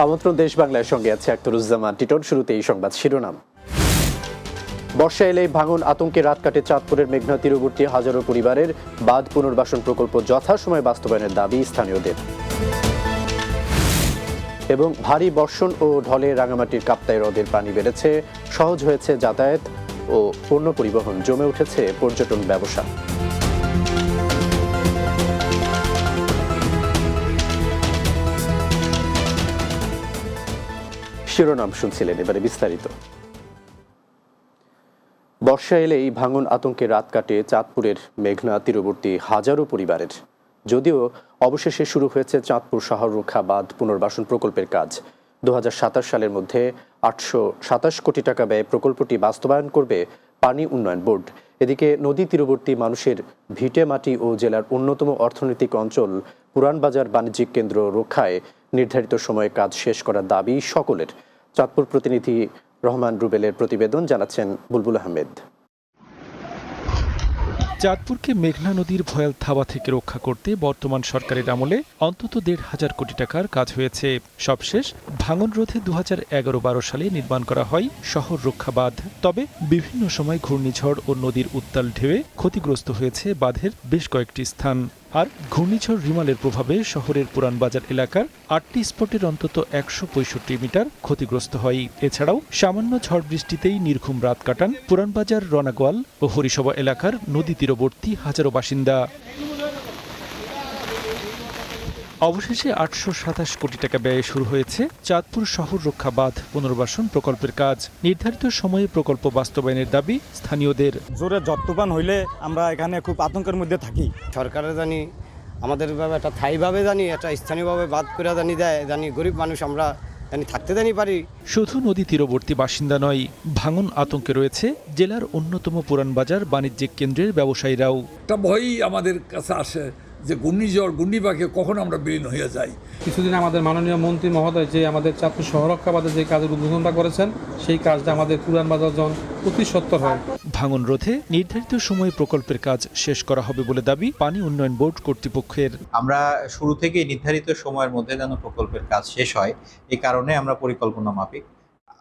আমন্ত্রণ দেশ বাংলার সঙ্গে আছে আখতারুজ্জামান টিটন। শুরুতে এই সংবাদ শিরোনাম। বর্ষা এলেই ভাঙন আতঙ্কে রাত কাটে চাঁদপুরের মেঘনা তীরবর্তী হাজারো পরিবারের। বাঁধ পুনর্বাসন প্রকল্প যথাসময়ে বাস্তবায়নের দাবি স্থানীয়দের। এবং ভারী বর্ষণ ও ঢলে রাঙামাটির কাপ্তাই হ্রদের পানি বেড়েছে, সহজ হয়েছে যাতায়াত ও পণ্য পরিবহন, জমে উঠেছে পর্যটন ব্যবসা। শিরোনাম শুনছিলেন, এবারে বিস্তারিত। বর্ষা এলেই ভাঙন আতঙ্কে রাত কাটে চাঁদপুরের মেঘনা তীরবর্তী হাজারো পরিবারের। যদিও অবশেষে শুরু হয়েছে চাঁদপুর শহর রক্ষা বাঁধ পুনর্বাসন প্রকল্পের কাজ। 2027 সালের মধ্যে 827 কোটি টাকা ব্যয়ে প্রকল্পটি বাস্তবায়ন করবে পানি উন্নয়ন বোর্ড। এদিকে নদী তীরবর্তী মানুষের ভিটে মাটি ও জেলার অন্যতম অর্থনৈতিক অঞ্চল পুরানবাজার বাণিজ্যিক কেন্দ্র রক্ষায় নির্ধারিত সময়ে কাজ শেষ করার দাবি সকলের। চাঁদপুর প্রতিনিধি রহমান রুবেলের প্রতিবেদন, জানাচ্ছেন বুলবুল আহমেদ। চাঁদপুরকে মেঘনা নদীর ভয়াল থাবা থেকে রক্ষা করতে বর্তমান সরকারের আমলে অন্তত 1,500 কোটি টাকার কাজ হয়েছে। সবশেষ ভাঙন রোধে 2011-12 সালে নির্মাণ করা হয় শহর রক্ষা বাঁধ। তবে বিভিন্ন সময় ঘূর্ণিঝড় ও নদীর উত্তাল ঢেউয়ে ক্ষতিগ্রস্ত হয়েছে বাঁধের বেশ কয়েকটি স্থান। আর ঘূর্ণিঝড় রিমালের প্রভাবে শহরের পুরানবাজার এলাকার 8টি স্পটের অন্তত 165 মিটার ক্ষতিগ্রস্ত হয়। এছাড়াও সামান্য ঝড় বৃষ্টিতেই নির্ঘুম রাত কাটান পুরানবাজার, রনাগোয়াল ও হরিসভা এলাকার নদী তীরবর্তী হাজারো বাসিন্দা। অবশেষে 827 কোটি টাকা ব্যয়ে শুরু হয়েছে চাঁদপুর শহর রক্ষা বাঁধ পুনর্বাসন প্রকল্পের কাজ। নির্ধারিত সময়ে প্রকল্প বাস্তবায়নের দাবি স্থানীয়দের। জোরে ঝড়-তুফান হইলে আমরা এখানে খুব আতঙ্কের মধ্যে থাকি। সরকারের জানি আমাদের একটা স্থায়ীভাবে জানি, একটা স্থানীয়ভাবে বাদ করে দেয়, গরিব মানুষ আমরা থাকতে পারি। শুধু নদী তীরবর্তী বাসিন্দা নয়, ভাঙন আতঙ্কে রয়েছে জেলার অন্যতম পুরানবাজার বাণিজ্যিক কেন্দ্রের ব্যবসায়ীরাও। একটা ভয়ই আমাদের কাছে আসে যে ঘূর্ণিপাকে কখন আমরা বিলীন হয়ে যাই। কিছুদিন আমাদের মাননীয় মন্ত্রী মহোদয় যে আমাদের চাঁদপুর শহর রক্ষা বাঁধের যে কাজের উদ্বোধনটা করেছেন, সেই কাজটা আমাদের পুরানবাজার জন অতি সত্তর হয়। ভাঙন রোধে নির্ধারিত সময়ে প্রকল্পের কাজ শেষ করা হবে বলে দাবি পানি উন্নয়ন বোর্ড কর্তৃপক্ষের। আমরা শুরু থেকে নির্ধারিত সময়ের মধ্যে যেন প্রকল্পের কাজ শেষ হয়, এই কারণে আমরা পরিকল্পনা মাফিক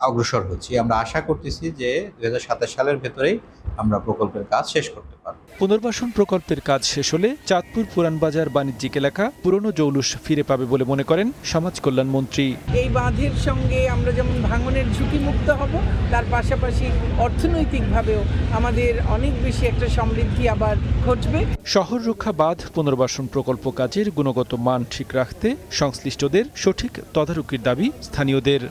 অগ্রসর হচ্ছি। আমরা আশা করতেছি যে 2027 সালের ভেতরেই আমরা প্রকল্পের কাজ শেষ করতে পারব। পুনর্বাসন প্রকল্পের কাজ শেষ হলে চাঁদপুর পুরানবাজার বাণিজ্যিক এলাকা পুরনো জৌলুস ফিরে পাবে বলে মনে করেন সমাজ কল্যাণ মন্ত্রী। এই বাঁধের সঙ্গে আমরা যেমন ভাঙনের ঝুঁকি মুক্ত হব, তার পাশাপাশি অর্থনৈতিকভাবেও আমাদের অনেক বেশি একটা সমৃদ্ধি আবার ঘটবে। শহর রক্ষা বাঁধ পুনর্বাসন প্রকল্প কাজের গুণগত মান ঠিক রাখতে সংশ্লিষ্টদের সঠিক তদারকির দাবি স্থানীয়দের।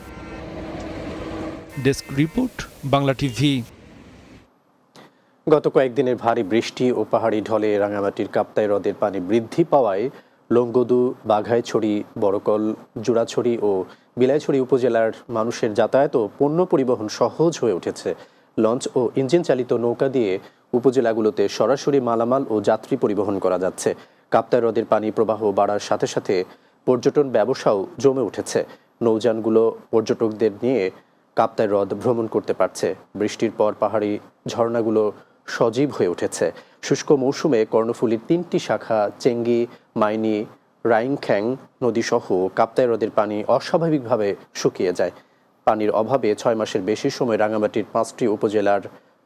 Desk report, Bangla TV. গত কয়েকদিনের ভারী বৃষ্টি ও পাহাড়ি ঢলে রাঙামাটির কাপ্তাই হ্রদের পানি বৃদ্ধি পাওয়ায় লংগদু, বাঘাইছড়ি, বড়কল, জোড়াছড়ি ও বিলাইছড়ি উপজেলার মানুষের যাতায়াত ও পণ্য পরিবহন সহজ হয়ে উঠেছে। লঞ্চ ও ইঞ্জিন চালিত নৌকা দিয়ে উপজেলাগুলোতে সরাসরি মালামাল ও যাত্রী পরিবহন করা যাচ্ছে। কাপ্তাই হ্রদের পানি প্রবাহ বাড়ার সাথে সাথে পর্যটন ব্যবসাও জমে উঠেছে। নৌযানগুলো পর্যটকদের নিয়ে কাপ্তাই হ্রদ ভ্রমণ করতে পারছে। বৃষ্টির পর পাহাড়ি ঝর্ণাগুলো সজীব হয়ে উঠেছে। শুষ্ক মৌসুমে কর্ণফুলীর 3টি শাখা চেঙ্গি, মাইনি, রাইংখ্যাং নদীসহ কাপ্তাই হ্রদের পানি অস্বাভাবিকভাবে শুকিয়ে যায়। পানির অভাবে 6 মাসের বেশি সময় রাঙামাটির 5টি উপজেলার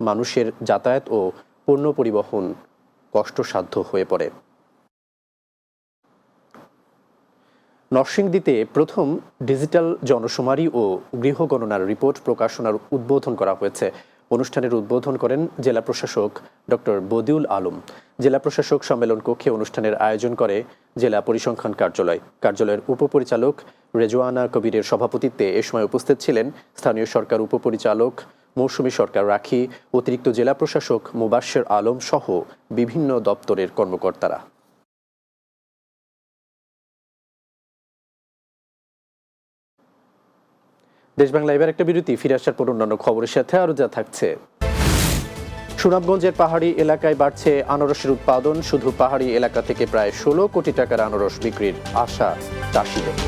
মানুষের যাতায়াত ও পণ্য পরিবহন কষ্টসাধ্য হয়ে পড়ে। নরসিংদীতে প্রথম ডিজিটাল জনশুমারি ও গৃহগণনার রিপোর্ট প্রকাশনার উদ্বোধন করা হয়েছে। অনুষ্ঠানের উদ্বোধন করেন জেলা প্রশাসক ডক্টর বদিউল আলম। জেলা প্রশাসক সম্মেলন কক্ষে অনুষ্ঠানের আয়োজন করে জেলা পরিসংখ্যান কার্যালয়। কার্যালয়ের উপপরিচালক রেজওয়ানা কবিরের সভাপতিত্বে এ সময় উপস্থিত ছিলেন স্থানীয় সরকার উপপরিচালক মৌসুমী সরকার রাখি, অতিরিক্ত জেলা প্রশাসক মুবাশ্শের আলম সহ বিভিন্ন দপ্তরের কর্মকর্তারা। দেশ বাংলা এবার একটা বিরতি, ফিরে আসার পর অন্যান্য খবরের সাথে আরও যা থাকছে। সুনামগঞ্জের পাহাড়ি এলাকায় বাড়ছে আনারসের উৎপাদন। শুধু পাহাড়ি এলাকা থেকে প্রায় 16 কোটি টাকার আনারস বিক্রির আশা চাষিদের।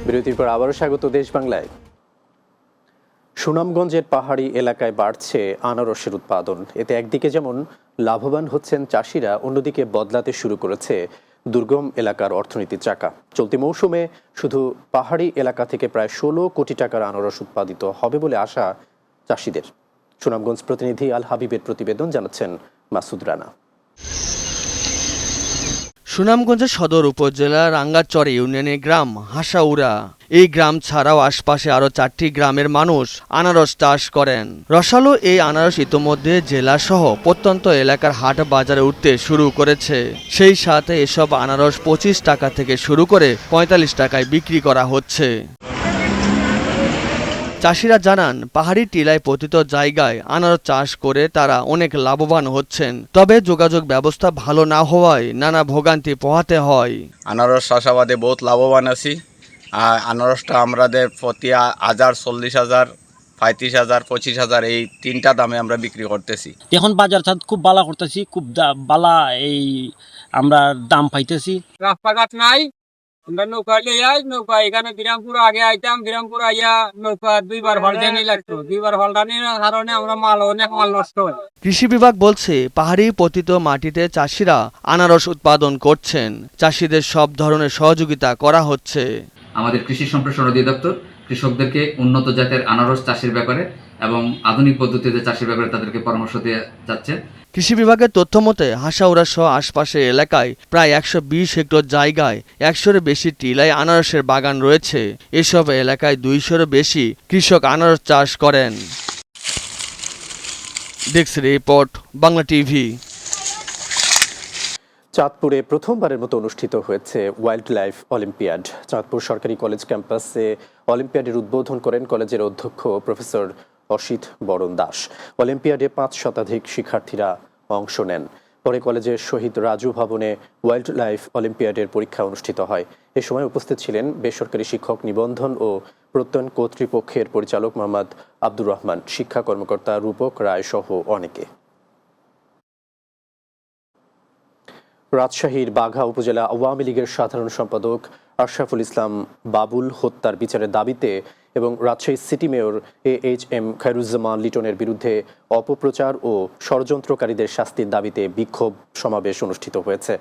বিরতির পর আবারও স্বাগত দেশ বাংলায়। সুনামগঞ্জের পাহাড়ি এলাকায় বাড়ছে আনারসের উৎপাদন। এতে একদিকে যেমন লাভবান হচ্ছেন চাষিরা, অন্যদিকে বদলাতে শুরু করেছে দুর্গম এলাকার অর্থনীতির চাকা। চলতি মৌসুমে শুধু পাহাড়ি এলাকা থেকে প্রায় 16 কোটি টাকার আনারস উৎপাদিত হবে বলে আশা চাষিদের। সুনামগঞ্জ প্রতিনিধি আল হাবিবের প্রতিবেদন, জানাচ্ছেন মাসুদ রানা। সুনামগঞ্জের সদর উপজেলার রাঙ্গাচর ইউনিয়নের গ্রাম হাসাউড়া। এই গ্রাম ছাড়াও আশপাশে আরও 4টি গ্রামের মানুষ আনারস চাষ করেন। রসালো এই আনারস ইতোমধ্যে জেলাসহ প্রত্যন্ত এলাকার হাট বাজারে উঠতে শুরু করেছে। সেই সাথে এসব আনারস 25 টাকা থেকে শুরু করে 45 টাকায় বিক্রি করা হচ্ছে। চাষিরা জানান, পাহাড়ি টিলায় পতিত জায়গায় আনারস চাষ করে তারা অনেক লাভবান হচ্ছেন। তবে যোগাযোগ ব্যবস্থা ভালো না হওয়ায় নানা ভোগান্তি পোহাতে হয়। আনারস চাষাবাদে বহুত লাভবান আছি। আর আনারসটা আমাদের প্রতি 1000, 40,000, 35,000, 25,000 এই 3টা দামে আমরা বিক্রি করতেছি। এখন বাজার চাঁদ খুব বালা করতেছি, খুব বালা এই আমরা দাম পাইতেছি। রাস্তাঘাট নাই, আমরা নৌকা লিয়ে নৌকা এখানে বিরামপুর আগে আইতাম, বিরামপুর আইয়া নৌকা 2বার হলটানি লাগতো, 2বার হলটানির কারণে আমরা অনেক মাল নষ্ট হয়। কৃষি বিভাগ বলছে, পাহাড়ি পতিত মাটিতে চাষিরা আনারস উৎপাদন করছেন। চাষিদের সব ধরনের সহযোগিতা করা হচ্ছে। আমাদের কৃষি সম্প্রসারণ অধিদপ্তর কৃষকদেরকে উন্নত জাতের আনারস চাষের ব্যাপারে এবং আধুনিক পদ্ধতিতে চাষের ব্যাপারে তাদেরকে পরামর্শ দিয়ে যাচ্ছে। কৃষি বিভাগের তথ্য মতে হাসাউড়া সহ আশপাশের এলাকায় প্রায় 120 হেক্টর জায়গায় 100-এর বেশি টিলায় আনারসের বাগান রয়েছে। এসব এলাকায় 200-এরও বেশি কৃষক আনারস চাষ করেন। Desk report, Bangla TV. চাঁদপুরে প্রথমবারের মতো অনুষ্ঠিত হয়েছে ওয়াইল্ড লাইফ অলিম্পিয়াড। চাঁদপুর সরকারি কলেজ ক্যাম্পাসে অলিম্পিয়াডের উদ্বোধন করেন কলেজের অধ্যক্ষ প্রফেসর অসিত বরণ দাস। অলিম্পিয়াডে 5 শতাধিক শিক্ষার্থীরা অংশ নেন। পরে কলেজের শহীদ রাজু ভবনে ওয়াইল্ড লাইফ অলিম্পিয়াডের পরীক্ষা অনুষ্ঠিত হয়। এ সময় উপস্থিত ছিলেন বেসরকারি শিক্ষক নিবন্ধন ও প্রত্যয়ন কর্তৃপক্ষের পরিচালক মোহাম্মদ আব্দুর রহমান, শিক্ষা কর্মকর্তা রূপক রায় সহ অনেকে। রাজশাহীর বাঘা উপজেলা আওয়ামী লীগের সাধারণ সম্পাদক আশরাফুল ইসলাম বাবুল হত্যার বিচারের দাবিতে এবং Rajshahi city mayor AHM Khairuzzaman লিটনের বিরুদ্ধে অপপ্রচার ও ষড়যন্ত্রকারীদের শাস্তির দাবিতে বিক্ষোভ সমাবেশ অনুষ্ঠিত হয়েছে।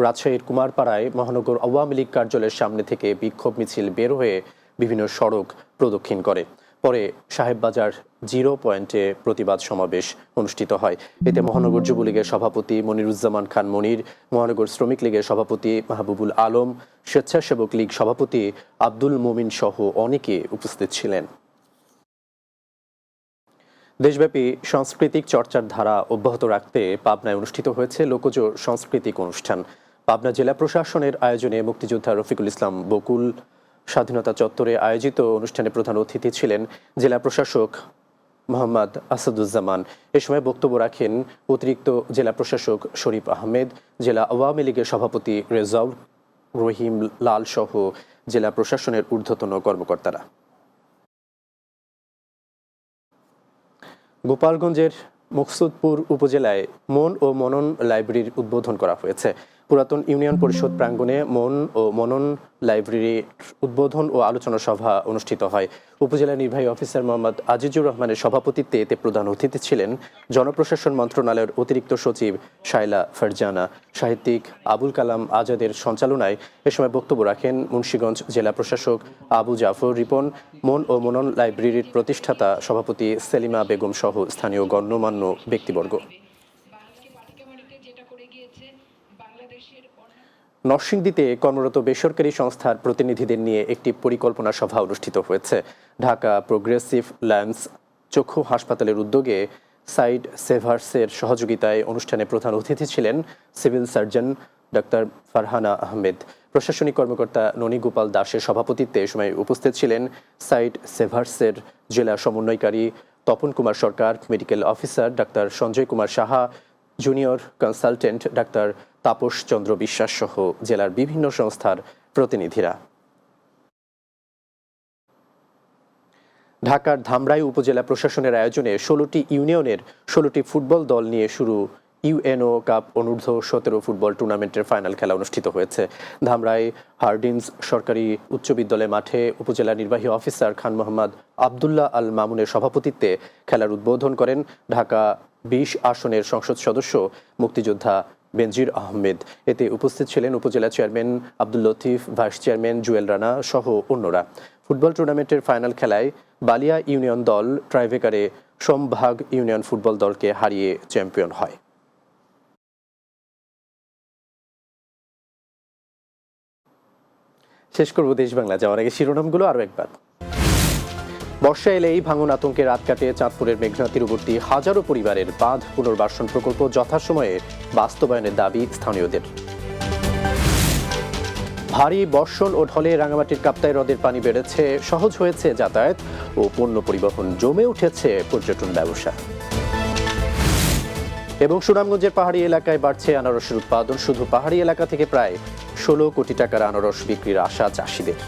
রাজশাহীর কুমারপাড়ায় মহানগর আওয়ামী লীগ কার্যালয়ের সামনে থেকে বিক্ষোভ মিছিল বের হয়ে বিভিন্ন সড়ক প্রদক্ষিণ করে। পরে সাহেববাজার 0 পয়েন্টে প্রতিবাদ সমাবেশ অনুষ্ঠিত হয়। এতে মহানগর যুবলীগের সভাপতি মনিরুজ্জামান খান মনির, মহানগর শ্রমিক লীগের সভাপতি মাহবুবুল আলম, স্বেচ্ছাসেবক লীগ সভাপতি আব্দুল মুমিন সহ অনেকে উপস্থিত ছিলেন। দেশব্যাপী সাংস্কৃতিক চর্চার ধারা অব্যাহত রাখতে পাবনায় অনুষ্ঠিত হয়েছে লোকজ সাংস্কৃতিক অনুষ্ঠান। পাবনা জেলা প্রশাসনের আয়োজনে মুক্তিযোদ্ধা রফিকুল ইসলাম বকুল স্বাধীনতা চত্বরে আয়োজিত অনুষ্ঠানে প্রধান অতিথি ছিলেন জেলা প্রশাসক মোহাম্মদ আসাদুজ্জামান। এ সময় বক্তব্য রাখেন অতিরিক্ত জেলা প্রশাসক শরীফ আহমেদ, জেলা আওয়ামী লীগের সভাপতি রেজাউল রহিম লাল সহ জেলা প্রশাসনের ঊর্ধ্বতন কর্মকর্তারা। গোপালগঞ্জের মুকসুদপুর উপজেলায় মন ও মনন লাইব্রেরির উদ্বোধন করা হয়েছে। পুরাতন ইউনিয়ন পরিষদ প্রাঙ্গণে মন ও মনন লাইব্রেরির উদ্বোধন ও আলোচনা সভা অনুষ্ঠিত হয়। উপজেলা নির্বাহী অফিসার মোহাম্মদ আজিজুর রহমানের সভাপতিত্বে এতে প্রধান অতিথি ছিলেন জনপ্রশাসন মন্ত্রণালয়ের অতিরিক্ত সচিব শায়লা ফারজানা। সাহিত্যিক আবুল কালাম আজাদের সঞ্চালনায় এ সময় বক্তব্য রাখেন মুন্সিগঞ্জ জেলা প্রশাসক আবু জাফর রিপন, মন ও মনন লাইব্রেরির প্রতিষ্ঠাতা সভাপতি সেলিমা বেগম সহ স্থানীয় গণ্যমান্য ব্যক্তিবর্গ। নরসিংদীতে কর্মরত বেসরকারি সংস্থার প্রতিনিধিদের নিয়ে একটি পরিকল্পনা সভা অনুষ্ঠিত হয়েছে। ঢাকা প্রোগ্রেসিভ লায়ন্স চক্ষু হাসপাতালের উদ্যোগে সাইড সেভার্সের সহযোগিতায় অনুষ্ঠানে প্রধান অতিথি ছিলেন civil surgeon doctor Farhana Ahmed. প্রশাসনিক কর্মকর্তা ননী গোপাল দাসের সভাপতিত্বে এ সময় উপস্থিত ছিলেন সাইড সেভার্সের জেলা সমন্বয়কারী Tapan Kumar Sarkar, medical officer doctor Sanjay Kumar Saha, junior consultant doctor Tapas Chandra Biswas সহ জেলার বিভিন্ন সংস্থার প্রতিনিধিরা। ঢাকার ধামরাই উপজেলা প্রশাসনের আয়োজনে 16টি ইউনিয়নের 16টি ফুটবল দল নিয়ে শুরু ইউএনও কাপ অনূর্ধ্ব 17 ফুটবল টুর্নামেন্টের ফাইনাল খেলা অনুষ্ঠিত হয়েছে। ধামরাই হার্ডিন্স সরকারি উচ্চ বিদ্যালয় মাঠে উপজেলা নির্বাহী অফিসার খান মোহাম্মদ আবদুল্লাহ আল মামুনের সভাপতিত্বে খেলার উদ্বোধন করেন ঢাকা 20 আসনের সংসদ সদস্য মুক্তিযোদ্ধা বেনজির আহমেদ। এতে উপস্থিত ছিলেন উপজেলা chairman Abdul Latif, vice chairman Jewel Rana সহ অন্যরা। ফুটবল টুর্নামেন্টের ফাইনাল খেলায় বালিয়া ইউনিয়ন দল ট্রাইব্রেকারে সোমভাগ ইউনিয়ন ফুটবল দলকে হারিয়ে চ্যাম্পিয়ন হয়। শেষ করব দেশ বাংলা যাওয়ার আগে শিরোনামগুলো আরও একবার। বর্ষা এলেই ভাঙন আতঙ্কে রাত কাটে চাঁদপুরের মেঘনা তীরবর্তী হাজারো পরিবারের বাঁধ পুনর্বাসন প্রকল্প যথাসময়ে বাস্তবায়নের দাবি স্থানীয়দের। ভারী বর্ষণ ও ঢলে রাঙামাটির কাপ্তাই হ্রদের পানি বেড়েছে, সহজ হয়েছে যাতায়াত ও পণ্য পরিবহন, জমে উঠেছে পর্যটন ব্যবসা। এবং সুনামগঞ্জের পাহাড়ি এলাকায় বাড়ছে আনারসের উৎপাদন, শুধু পাহাড়ি এলাকা থেকে প্রায় 16 কোটি টাকার আনারস বিক্রির আশা চাষিদের।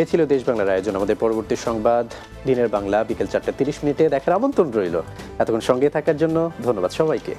এ ছিল দেশ বাংলার আয়োজন। আমাদের পরবর্তী সংবাদ দিনের বাংলা বিকেল 4:30 দেখার আমন্ত্রণ রইল। এতক্ষণ সঙ্গে থাকার জন্য ধন্যবাদ সবাইকে।